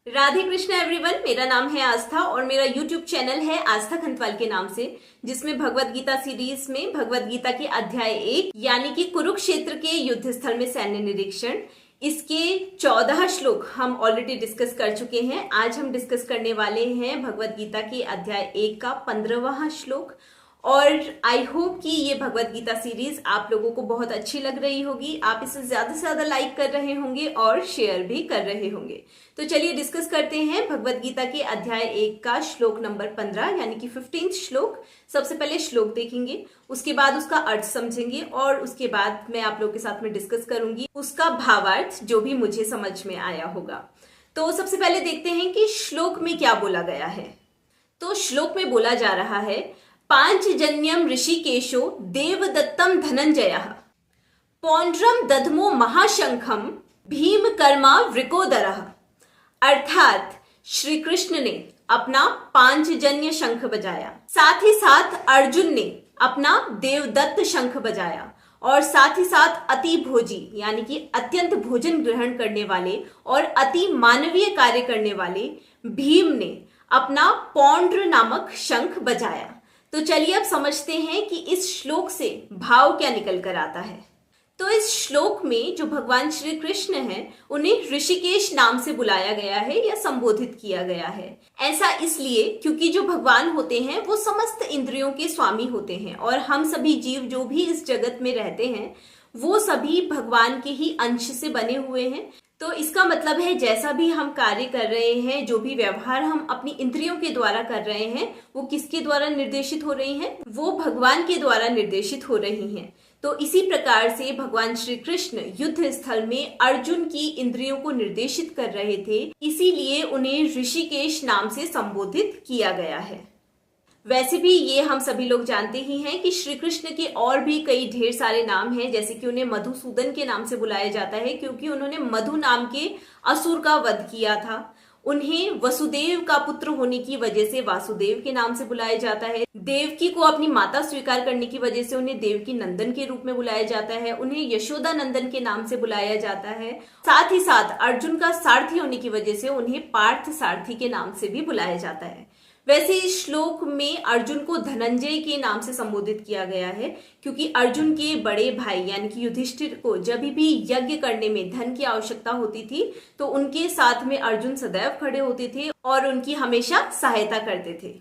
Radhe Krishna everyone. मेरा नाम है आस्था और मेरा यूट्यूब चैनल है आस्था खंतवाल के नाम से, जिसमें भगवत गीता सीरीज में भगवत गीता के अध्याय 1 यानी कि कुरुक्षेत्र के युद्ध स्थल में सैन्य निरीक्षण, इसके 14 श्लोक हम ऑलरेडी डिस्कस कर चुके हैं। आज हम डिस्कस करने वाले हैं भगवत गीता के अध्याय 1 का 15वां श्लोक। और आई होप कि ये भगवत गीता सीरीज आप लोगों को बहुत अच्छी लग रही होगी। आप इसे ज्यादा से ज्यादा लाइक कर रहे होंगे और शेयर भी कर रहे होंगे। तो चलिए डिस्कस करते हैं भगवत गीता के अध्याय 1 का श्लोक नंबर 15 यानी कि 15th श्लोक। सबसे पहले श्लोक देखेंगे, उसके बाद उसका अर्थ समझेंगे और उसके बाद मैं आप लोगों के साथ में डिस्कस करूंगी उसका भावार्थ जो भी मुझे समझ में आया होगा। तो सबसे पहले देखते हैं कि श्लोक में क्या बोला गया है। तो श्लोक में बोला जा रहा है, पांचजन्यम ऋषिकेशो देवदत्तम धनंजयः पौंड्रम दधमो महाशंखम भीम कर्मा वृकोदरः। अर्थात श्री कृष्ण ने अपना पांचजन्य शंख बजाया, साथ ही साथ अर्जुन ने अपना देवदत्त शंख बजाया और साथ ही साथ अति भोजी यानी कि अत्यंत भोजन ग्रहण करने वाले और अति मानवीय कार्य करने वाले भीम ने अपना पौंड्र नामक शंख बजाया। तो चलिए अब समझते हैं कि इस श्लोक से भाव क्या निकल कर आता है। तो इस श्लोक में जो भगवान श्री कृष्ण हैं उन्हें ऋषिकेश नाम से बुलाया गया है या संबोधित किया गया है। ऐसा इसलिए क्योंकि जो भगवान होते हैं वो समस्त इंद्रियों के स्वामी होते हैं और हम सभी जीव जो भी इस जगत में रहते हैं वो सभी भगवान के ही अंश से बने हुए हैं। तो इसका मतलब है जैसा भी हम कार्य कर रहे हैं, जो भी व्यवहार हम अपनी इंद्रियों के द्वारा कर रहे हैं, वो किसके द्वारा निर्देशित हो रही हैं? वो भगवान के द्वारा निर्देशित हो रही हैं। तो इसी प्रकार से भगवान श्री कृष्ण युद्ध स्थल में अर्जुन की इंद्रियों को निर्देशित कर रहे थे, इसीलिए उन्हें ऋषिकेश नाम से संबोधित किया गया है। वैसे भी ये हम सभी लोग जानते ही हैं कि श्री कृष्ण के और भी कई ढेर सारे नाम हैं, जैसे कि उन्हें मधुसूदन के नाम से बुलाया जाता है क्योंकि उन्होंने मधु नाम के असुर का वध किया था। उन्हें वसुदेव का पुत्र होने की वजह से वासुदेव के नाम से बुलाया जाता है। देवकी को अपनी माता स्वीकार करने की वजह से उन्हें देवकी नंदन के रूप में बुलाया जाता है। उन्हें यशोदा नंदन के नाम से बुलाया जाता है। साथ ही साथ अर्जुन का सारथी होने की वजह से उन्हें पार्थ सारथी के नाम से भी बुलाया जाता है। वैसे इस श्लोक में अर्जुन को धनंजय के नाम से संबोधित किया गया है क्योंकि अर्जुन के बड़े भाई यानी कि युधिष्ठिर को जब भी यज्ञ करने में धन की आवश्यकता होती थी तो उनके साथ में अर्जुन सदैव खड़े होते थे और उनकी हमेशा सहायता करते थे।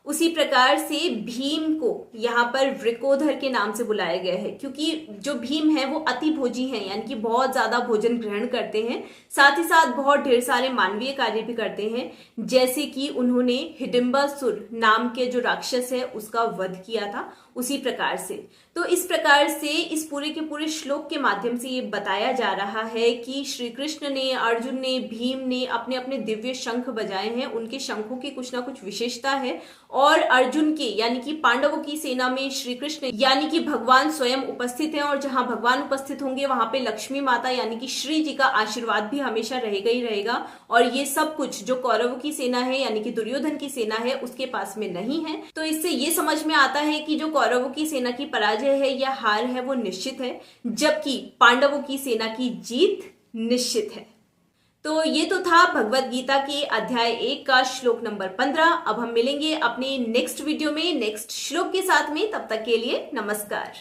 उसी प्रकार से भीम को यहाँ पर वृकोदर के नाम से बुलाया गया है क्योंकि जो भीम है वो अति भोजी हैं, यानी कि बहुत ज्यादा भोजन ग्रहण करते हैं, साथ ही साथ बहुत ढेर सारे मानवीय कार्य भी करते हैं। जैसे कि उन्होंने हिडिंबासुर नाम के जो राक्षस है उसका वध किया था, उसी प्रकार से। तो इस प्रकार से इस पूरे के पूरे श्लोक के माध्यम से ये बताया जा रहा है कि श्री कृष्ण ने, अर्जुन ने, भीम ने अपने अपने दिव्य शंख बजाए हैं। उनके शंखों की कुछ ना कुछ विशेषता है और अर्जुन के यानी कि पांडवों की सेना में श्री कृष्ण यानी कि भगवान स्वयं उपस्थित हैं और जहां भगवान उपस्थित होंगे वहां पे लक्ष्मी माता यानी कि श्री जी का आशीर्वाद भी हमेशा रहेगा ही रहेगा। और ये सब कुछ जो कौरवों की सेना है यानी कि दुर्योधन की सेना है उसके पास में नहीं है। तो इससे ये समझ में आता है कि जो कौरवों की सेना की पराजय है या हार है वो निश्चित है, जबकि पांडवों की सेना की जीत निश्चित है। तो ये तो था भगवत गीता के अध्याय 1 का श्लोक नंबर 15। अब हम मिलेंगे अपने नेक्स्ट वीडियो में नेक्स्ट श्लोक के साथ में। तब तक के लिए नमस्कार।